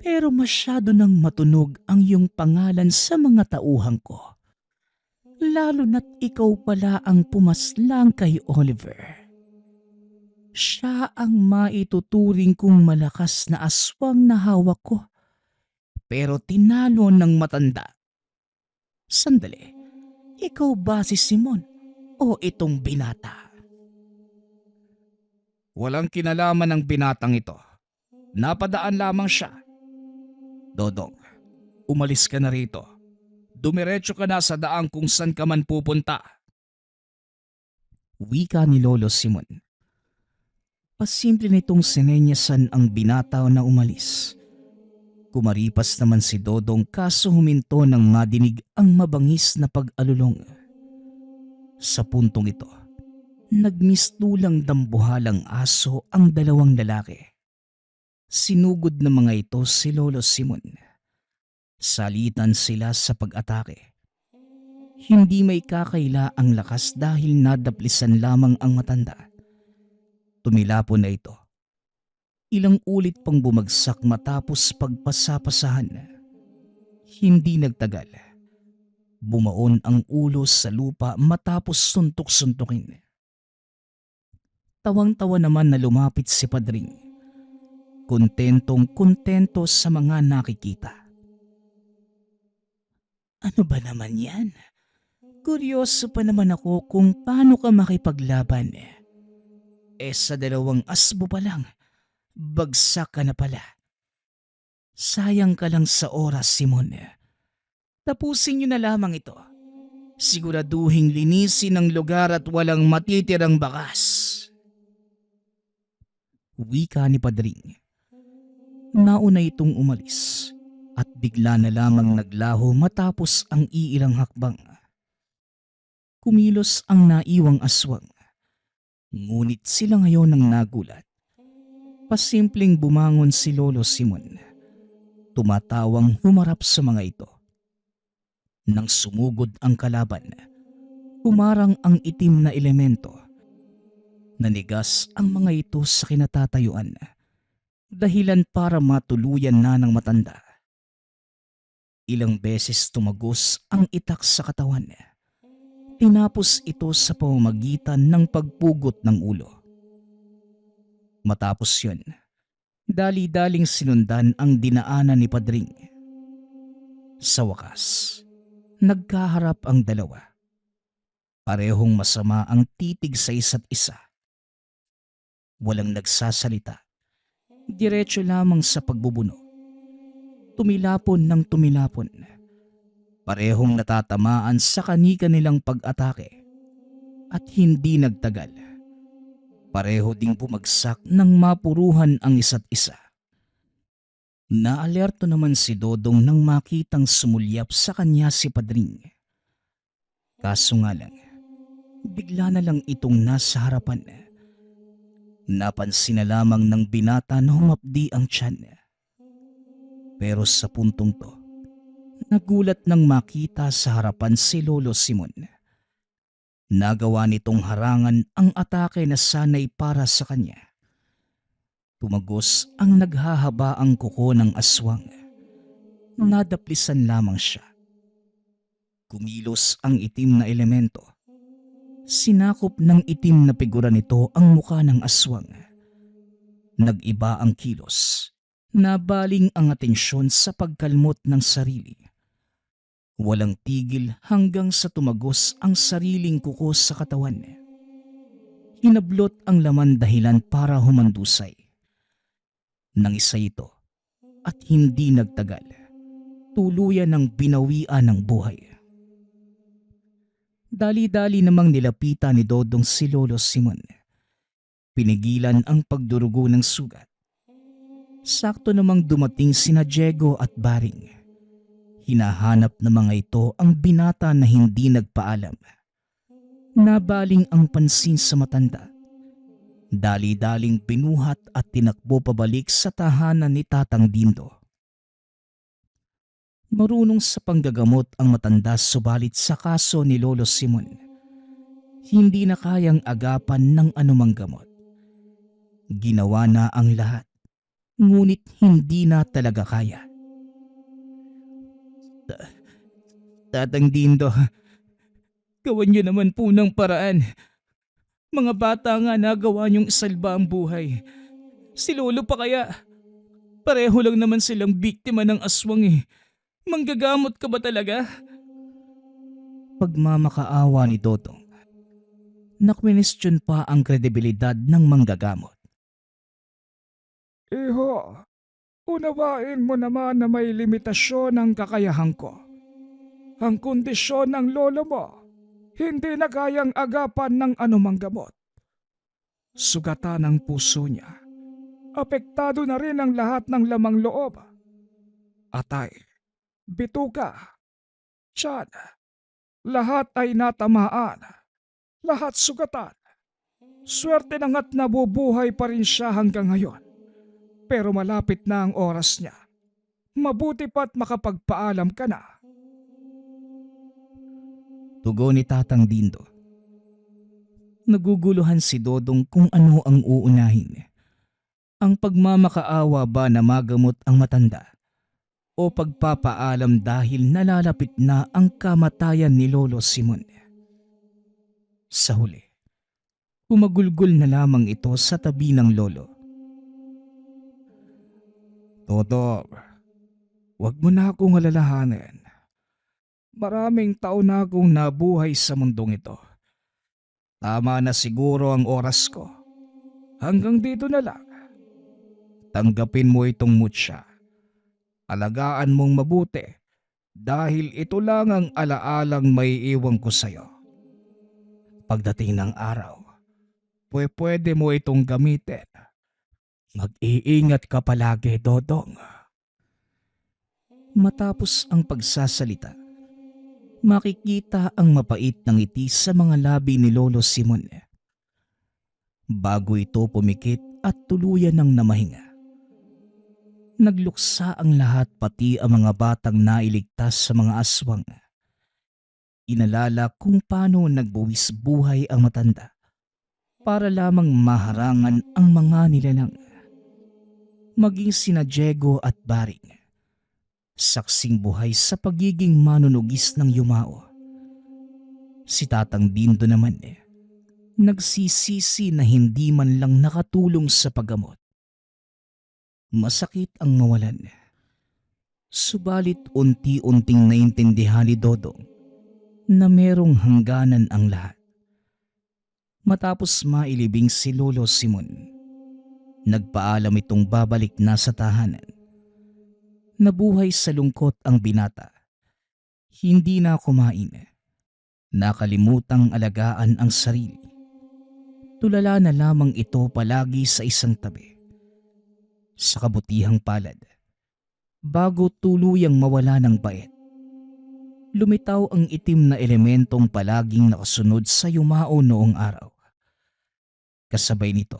pero masyado nang matunog ang iyong pangalan sa mga tauhan ko. Lalo na't ikaw pala ang pumaslang kay Oliver. Siya ang maituturing kong malakas na aswang na hawak ko, pero tinalo ng matanda. Sandali. Ikaw ba si Simon o itong binata? Walang kinalaman ng binatang ito. Napadaan lamang siya. Dodong, umalis ka na rito. Dumiretso ka na sa daang kung saan ka man pupunta. Wika ni Lolo Simon. Pasimple nitong sinenyasan ang binata na umalis. Kumaripas naman si Dodong kaso huminto nang madinig ang mabangis na pag-alulong. Sa puntong ito, nagmistulang dambuhalang aso ang dalawang lalaki. Sinugod na mga ito si Lolo Simon. Salitan sila sa pag-atake. Hindi may kakaila ang lakas dahil nadaplisan lamang ang matanda. Tumilapon na ito. Ilang ulit pang bumagsak matapos pagpasapasahan. Hindi nagtagal. Bumaon ang ulo sa lupa matapos suntok-suntukin. Tawang-tawa naman na lumapit si Padring. Kontentong-kontento sa mga nakikita. Ano ba naman yan? Kuryoso pa naman ako kung paano ka makipaglaban. Sa dalawang asbo pa lang, bagsak ka na pala. Sayang ka lang sa oras, Simon. Tapusin niyo na lamang ito. Siguraduhing linisin ang lugar at walang matitirang bakas. Wika ni Padring. Nauna itong umalis at bigla na lamang naglaho matapos ang iilang hakbang. Kumilos ang naiwang aswang. Ngunit sila ngayon ang nagulat. Pasimpleng bumangon si Lolo Simon. Tumatawang humarap sa mga ito. Nang sumugod ang kalaban, humarang ang itim na elemento. Nanigas ang mga ito sa kinatatayuan. Dahilan para matuluyan na ng matanda. Ilang beses tumagos ang itak sa katawan. Tinapos ito sa pamamagitan ng pagpugot ng ulo. Matapos yun, dali-daling sinundan ang dinaanan ni Padring. Sa wakas, nagkaharap ang dalawa. Parehong masama ang titig sa isa't isa. Walang nagsasalita. Diretso lamang sa pagbubuno. Tumilapon ng tumilapon. Parehong natatamaan sa kani-kanilang pag-atake. At hindi nagtagal. Pareho ding bumagsak nang mapuruhan ang isa't isa. Naalerto naman si Dodong nang makitang sumulyap sa kanya si Padring. Kaso nga lang, bigla na lang itong nasa harapan. Napansin na lamang ng binata na humapdi ang tiyan. Pero sa puntong to, nagulat nang makita sa harapan si Lolo Simon. Nagawa nitong harangan ang atake na sanay para sa kanya. Tumagos ang naghahabaang kuko ng aswang. Nadaplisan lamang siya. Kumilos ang itim na elemento. Sinakop ng itim na figura nito ang muka ng aswang. Nag-iba ang kilos. Nabaling ang atensyon sa pagkalmot ng sarili. Walang tigil hanggang sa tumagos ang sariling kuko sa katawan. Hinablot ang laman dahilan para humandusay. Nangisa ito at hindi nagtagal. Tuluyan ng binawian ng buhay. Dali-dali namang nilapitan ni Dodong si Lolo Simon. Pinigilan ang pagdurugo ng sugat. Sakto namang dumating sina Diego at Baring. Hinahanap na mga ito ang binata na hindi nagpaalam. Nabaling ang pansin sa matanda. Dali-daling binuhat at tinakbo pabalik sa tahanan ni Tatang Dindo. Marunong sa panggagamot ang matanda subalit sa kaso ni Lolo Simon, hindi na kayang agapan ng anumang gamot. Ginawa na ang lahat, ngunit hindi na talaga kaya. Tatang Dindo, gawan niyo naman po ng paraan. Mga bata nga nagawa niyong isalba ang buhay. Si Lolo pa kaya? Pareho lang naman silang biktima ng aswang eh. Manggagamot ka ba talaga? Pagmamakaawa ni Dodong, nakwinestyon pa ang kredibilidad ng manggagamot. Iho, unawain mo naman na may limitasyon ang kakayahan ko. Ang kondisyon ng lolo mo, hindi na kayang agapan ng anumang gamot. Sugatan ang puso niya. Apektado na rin ang lahat ng lamang loob. Atay, bituka, tiyan, lahat ay natamaan. Lahat sugatan. Swerte na nga't nabubuhay pa rin siya hanggang ngayon. Pero malapit na ang oras niya. Mabuti pa't makapagpaalam ka na. Tugon ni Tatang Dindo. Naguguluhan si Dodong kung ano ang uunahin. Ang pagmamakaawa ba na magamot ang matanda? O pagpapaalam dahil nalalapit na ang kamatayan ni Lolo Simon? Sa huli, umagulgol na lamang ito sa tabi ng lolo. Dodong, wag mo na akong alalahanin. Maraming taon na akong nabuhay sa mundong ito. Tama na siguro ang oras ko. Hanggang dito na lang. Tanggapin mo itong mutya. Alagaan mong mabuti dahil ito lang ang alaalang may iwan ko sa'yo. Pagdating ng araw, pwede mo itong gamitin. Mag-iingat ka palagi, Dodong. Matapos ang pagsasalita, makikita ang mapait na ngiti sa mga labi ni Lolo Simon. Bago ito pumikit at tuluyan ng namahinga. Nagluksa ang lahat pati ang mga batang nailigtas sa mga aswang. Inalala kung paano nagbuwis buhay ang matanda para lamang maharangan ang mga nilalang. Maging sina Diego at Baring, saksing buhay sa pagiging manunugis ng yumao. Si Tatang Dindo naman nagsisisi na hindi man lang nakatulong sa paggamot. Masakit ang mawalan. Subalit unti-unting naintindihan ni Dodong na merong hangganan ang lahat. Matapos mailibing si Lolo Simon, Nagpaalam itong babalik na sa tahanan. Nabuhay sa lungkot ang binata. Hindi na kumain. Nakalimutang alagaan ang sarili. Tulala na lamang ito palagi sa isang tabi. Sa kabutihang palad, bago tuluyang mawala ng bait, lumitaw ang itim na elementong palaging nakasunod sa yumao noong araw. Kasabay nito,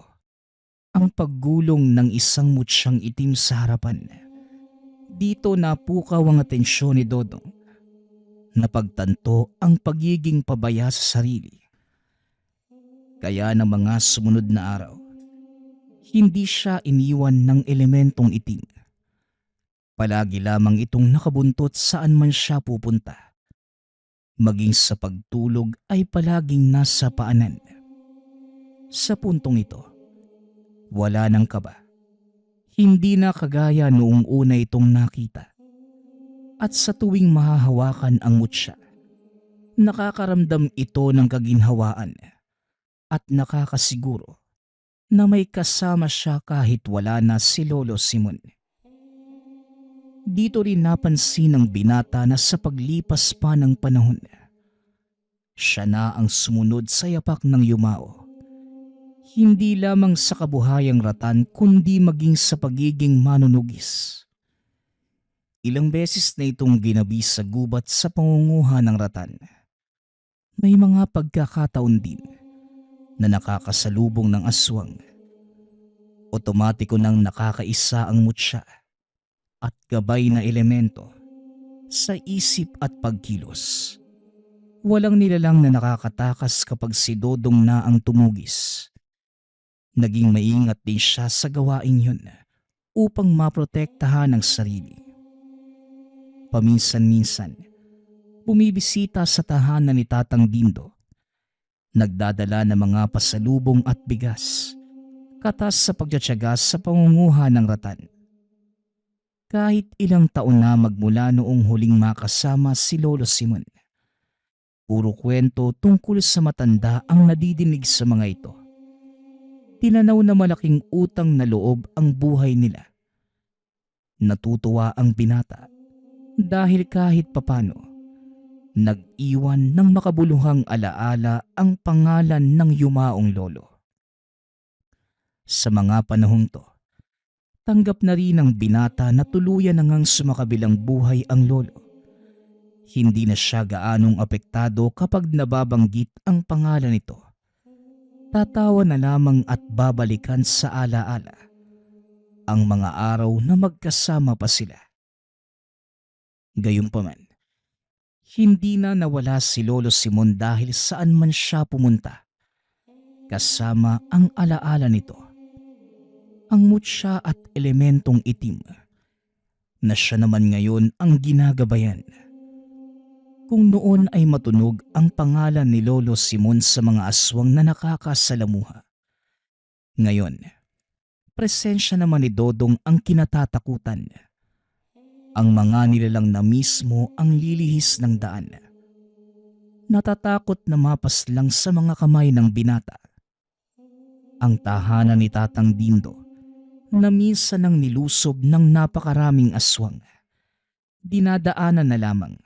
ang paggulong ng isang mutsyang itim sa harapan. Dito napukaw ang atensyon ni Dodong. Napagtanto ang pagiging pabaya sa sarili. Kaya ng mga sumunod na araw, hindi siya iniwan ng elementong itim. Palagi lamang itong nakabuntot saan man siya pupunta. Maging sa pagtulog ay palaging nasa paanan. Sa puntong ito, wala ng kaba. Hindi na kagaya noong una itong nakita. At sa tuwing mahahawakan ang mutya, nakakaramdam ito ng kaginhawaan at nakakasiguro na may kasama siya kahit wala na si Lolo Simon. Dito rin napansin ng binata na sa paglipas pa ng panahon, siya na ang sumunod sa yapak ng yumao. Hindi lamang sa kabuhayang ratan kundi maging sa pagiging manunugis. Ilang beses na itong ginabi sa gubat sa pangunguha ng ratan. May mga pagkakataon din na nakakasalubong ng aswang. Otomatiko nang nakakaisa ang mutya at gabay na elemento sa isip at pagkilos. Walang nilalang na nakakatakas kapag si Dodong na ang tumugis. Naging maingat din siya sa gawain yun upang maprotektahan ang sarili. Paminsan-minsan, bumibisita sa tahanan ni Tatang Dindo. Nagdadala ng mga pasalubong at bigas, katas sa pagtiyatiyaga sa pangunguha ng ratan. Kahit ilang taon na magmula noong huling makasama si Lolo Simon, puro kwento tungkol sa matanda ang nadidinig sa mga ito. Tinanaw na malaking utang na loob ang buhay nila. Natutuwa ang binata dahil kahit papano, nag-iwan ng makabuluhang alaala ang pangalan ng yumaong lolo. Sa mga panahong to, tanggap na rin ng binata na tuluyan na ngang sumakabilang buhay ang lolo. Hindi na siya gaanong apektado kapag nababanggit ang pangalan nito. Tatawa na lamang at babalikan sa alaala ang mga araw na magkasama pa sila. Gayunpaman, hindi na nawala si Lolo Simon dahil saan man siya pumunta. Kasama ang alaala nito, ang mutya at elementong itim na siya naman ngayon ang ginagabayan. Kung noon ay matunog ang pangalan ni Lolo Simon sa mga aswang na nakakasalamuha, ngayon, presensya naman ni Dodong ang kinatatakutan. Ang mga nilalang na mismo ang lilihis ng daan. Natatakot na mapaslang sa mga kamay ng binata. Ang tahanan ni Tatang Dindo na minsan nang nilusob ng napakaraming aswang. Dinadaanan na lamang.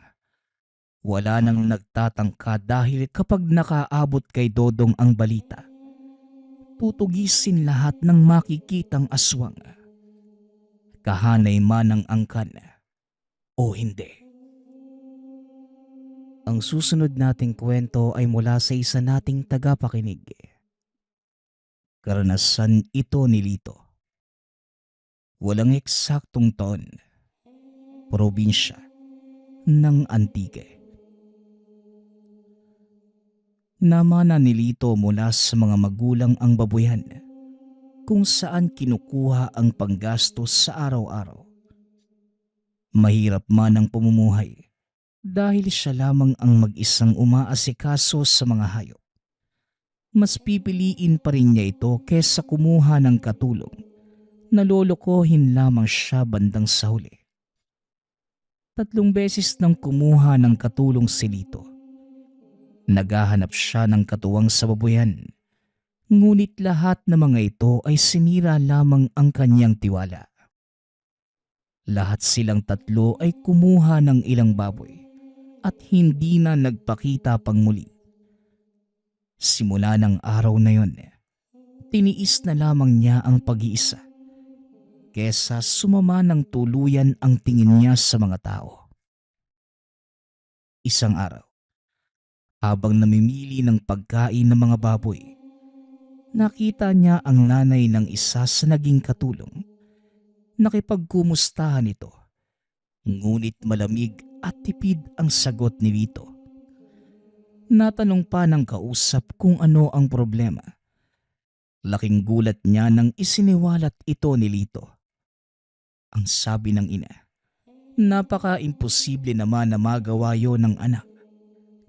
Wala nang nagtatangka dahil kapag nakaabot kay Dodong ang balita, tutugisin lahat ng makikitang aswang. Kahanay man ang angkan o hindi. Ang susunod nating kwento ay mula sa isa nating tagapakinig. Karanasan ito ni Lito. Walang eksaktong taon. Probinsya ng Antique. Namana ni Lito mula sa mga magulang ang babuyan kung saan kinukuha ang panggastos sa araw-araw. Mahirap man ang pamumuhay dahil siya lamang ang mag-isang umaasikaso sa mga hayop. Mas pipiliin pa rin niya ito kesa kumuha ng katulong na lolokohin lamang siya bandang sa huli. 3 beses nang kumuha ng katulong si Lito. Naghahanap siya ng katuwang sa babuyan Ngunit lahat ng mga ito ay sinira lamang ang kanyang tiwala. Lahat silang tatlo ay kumuha ng ilang baboy at hindi na nagpakita pang muli. Simula ng araw na yon, tiniis na lamang niya ang pag-iisa kesa sumama ng tuluyan ang tingin niya sa mga tao. Isang araw, habang namimili ng pagkain ng mga baboy, nakita niya ang nanay ng isa sa naging katulong. Nakipagkumustahan ito, ngunit malamig at tipid ang sagot ni Lito. Natanong pa ng kausap kung ano ang problema. Laking gulat niya nang isiniwalat ito ni Lito. Ang sabi ng ina, napaka-imposible naman na magawa yon ng anak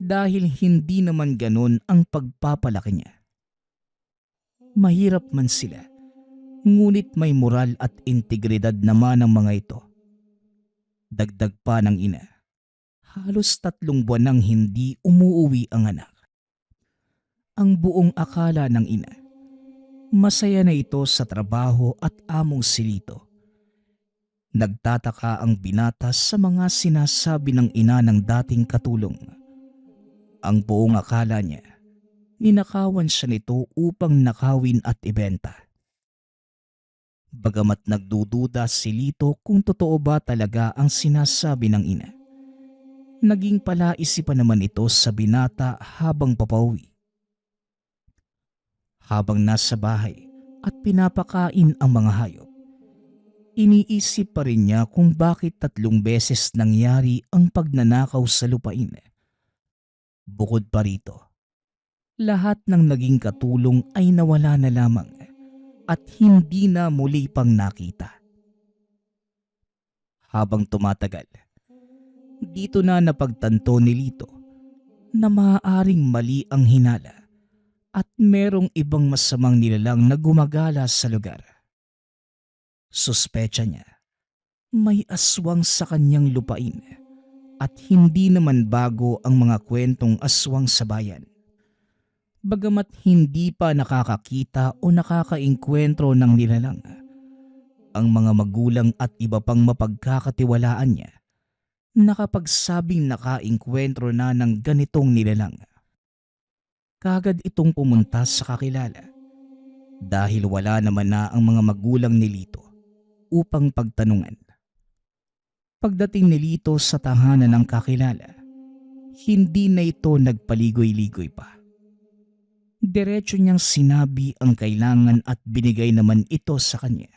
dahil hindi naman ganon ang pagpapalaki niya. Mahirap man sila, ngunit may moral at integridad naman ang mga ito. Dagdag pa ng ina, halos 3 buwan nang hindi umuuwi ang anak. Ang buong akala ng ina, masaya na ito sa trabaho at among si Lito. Nagtataka ang binata sa mga sinasabi ng ina ng dating katulong. Ang buong akala niya, ninakawan siya nito upang nakawin at ibenta. Bagamat nagdududa si Lito kung totoo ba talaga ang sinasabi ng ina, naging palaisipan naman ito sa binata habang papauwi. Habang nasa bahay at pinapakain ang mga hayop, iniisip pa rin niya kung bakit 3 beses nangyari ang pagnanakaw sa lupain. Bukod pa rito, lahat ng naging katulong ay nawala na lamang at hindi na muli pang nakita. Habang tumatagal, dito na napagtanto ni Lito na maaaring mali ang hinala at merong ibang masamang nilalang na gumagala sa lugar. Suspecha niya, may aswang sa kanyang lupain at hindi naman bago ang mga kwentong aswang sa bayan. Bagamat hindi pa nakakakita o nakakaengkwentro ng nilalang, ang mga magulang at iba pang mapagkakatiwalaan niya nakapagsabing nakaengkwentro na ng ganitong nilalang. Kagad itong pumunta sa kakilala dahil wala naman na ang mga magulang ni Lito upang pagtanungan. Pagdating ni Lito sa tahanan ng kakilala, hindi na ito nagpaligoy-ligoy pa. Diretso niyang sinabi ang kailangan at binigay naman ito sa kanya.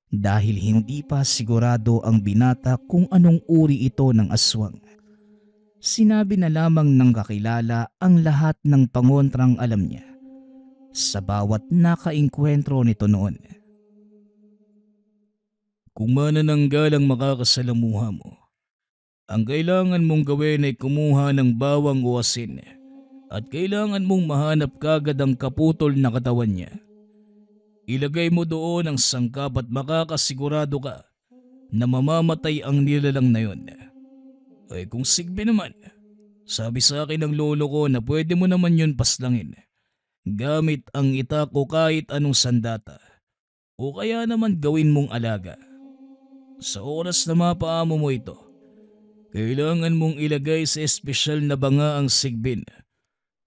Dahil hindi pa sigurado ang binata kung anong uri ito ng aswang, sinabi na lamang ng kakilala ang lahat ng pangontrang alam niya sa bawat nakaengkwentro nito noon. Kung manananggal ang makakasalamuha mo, ang kailangan mong gawin ay kumuha ng bawang o asin at kailangan mong mahanap kagad ang kaputol na katawan niya. Ilagay mo doon ang sangkap at makakasigurado ka na mamamatay ang nilalang na yun. Ay kung sigbi naman, sabi sa akin ng lolo ko na pwede mo naman yun paslangin gamit ang itak o kahit anong sandata o kaya naman gawin mong alaga. Sa oras na mapaamo mo ito, kailangan mong ilagay sa espesyal na banga ang sigbin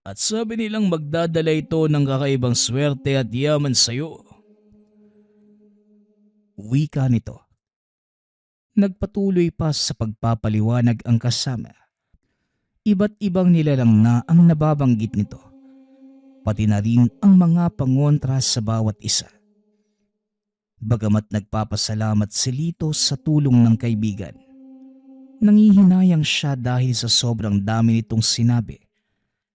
at sabi nilang magdadala ito ng kakaibang swerte at yaman sa iyo. Wika nito. Nagpatuloy pa sa pagpapaliwanag ang kasama. Iba't ibang nilalang na ang nababanggit nito, pati na rin ang mga pangontra sa bawat isa. Bagamat nagpapasalamat si Lito sa tulong ng kaibigan, nangihinayang siya dahil sa sobrang dami nitong sinabi.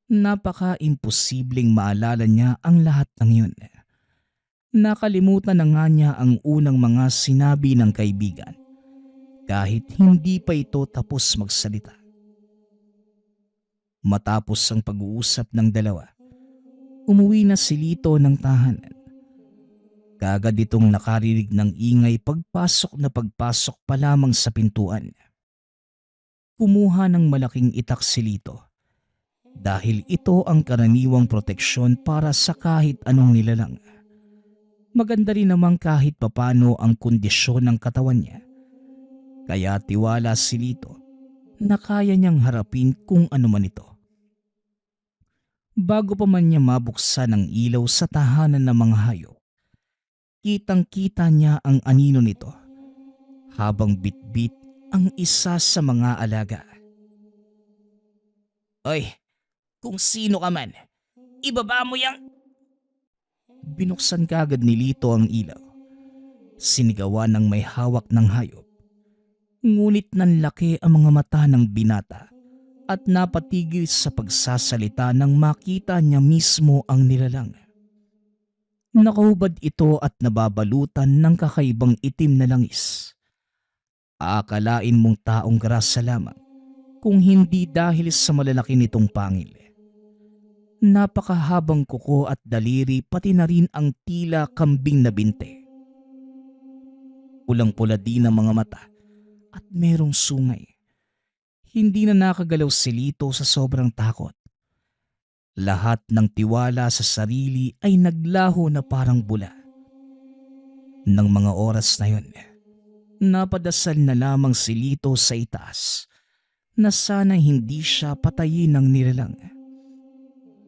Napaka-imposibleng maalala niya ang lahat ng yun. Nakalimutan na nga niya ang unang mga sinabi ng kaibigan kahit hindi pa ito tapos magsalita. Matapos ang pag-uusap ng dalawa, umuwi na si Lito ng tahanan. Kagad itong nakarinig ng ingay pagpasok pa lamang sa pintuan. Kumuha ng malaking itak si Lito dahil ito ang karaniwang proteksyon para sa kahit anong nilalang. Maganda rin naman kahit papano ang kondisyon ng katawan niya. Kaya tiwala si Lito na kaya niyang harapin kung ano man ito. Bago pa man niya mabuksan ang ilaw sa tahanan ng mga hayop, kitang-kita niya ang anino nito habang bitbit ang isa sa mga alaga. "Oy, kung sino ka man, ibaba mo yang..." Binuksan kaagad ni Lito ang ilaw. Sinigawan ng may hawak ng hayop. Ngunit nanlaki ang mga mata ng binata at napatigil sa pagsasalita nang makita niya mismo ang nilalang. Nakahubad ito at nababalutan ng kakaibang itim na langis. Aakalain mong taong grasa lamang kung hindi dahil sa malalaki nitong pangil. Napakahabang kuko at daliri pati na rin ang tila kambing na binte. Pulang-pula din ang mga mata at merong sungay. Hindi na nakagalaw si Lito sa sobrang takot. Lahat ng tiwala sa sarili ay naglaho na parang bula. Nang mga oras na yun, napadasal na lamang si Lito sa itaas na sana hindi siya patayin ng nilalang.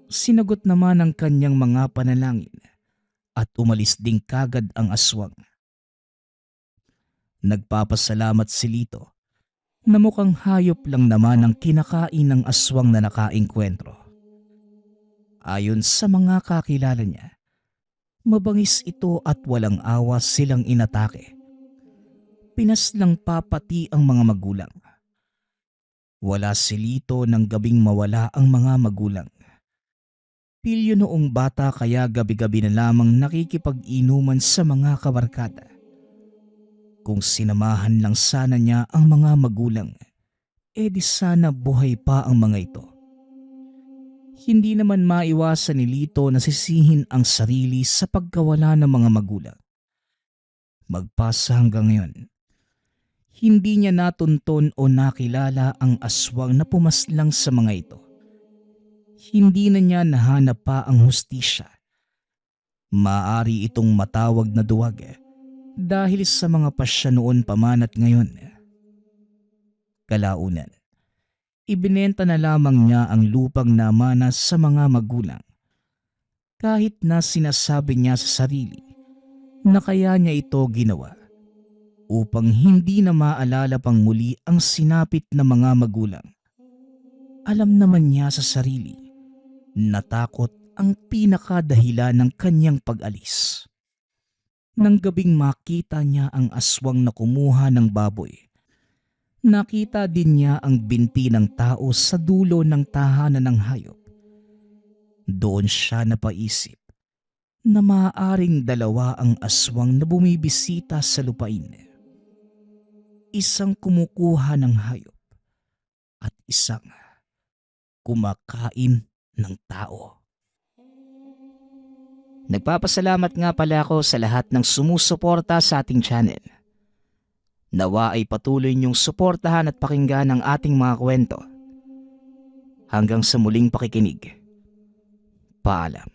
Sinagot naman ang kanyang mga panalangin at umalis din kagad ang aswang. Nagpapasalamat si Lito na mukhang hayop lang naman ang kinakain ng aswang na nakaengkwentro. Ayon sa mga kakilala niya, mabangis ito at walang awa silang inatake. Pinaslang papati ang mga magulang. Wala si Lito nang gabing mawala ang mga magulang. Pilyo noong bata kaya gabi-gabi na lamang nakikipag-inuman sa mga kabarkada. Kung sinamahan lang sana niya ang mga magulang, di sana buhay pa ang mga ito. Hindi naman maiwasan ni Lito na sisihin ang sarili sa pagkawala ng mga magulang. Magpasa hanggang ngayon, hindi niya natunton o nakilala ang aswang na pumaslang sa mga ito. Hindi na niya nahanap pa ang hustisya. Maaari itong matawag na duwag dahil sa mga pasya noon pa man at ngayon. Kalaunan, ibinenta na lamang niya ang lupang namana sa mga magulang. Kahit na sinasabi niya sa sarili na kaya niya ito ginawa upang hindi na maalala pang muli ang sinapit na mga magulang. Alam naman niya sa sarili na takot ang pinakadahilan ng kanyang pag-alis. Nang gabing makita niya ang aswang na kumuha ng baboy, nakita din niya ang binti ng tao sa dulo ng tahanan ng hayop. Doon siya napaisip na maaaring dalawa ang aswang na bumibisita sa lupain. Isang kumukuha ng hayop at isang kumakain ng tao. Nagpapasalamat nga pala ako sa lahat ng sumusuporta sa ating channel. Nawa ay patuloy niyong suportahan at pakinggan ang ating mga kwento. Hanggang sa muling pakikinig. Paalam.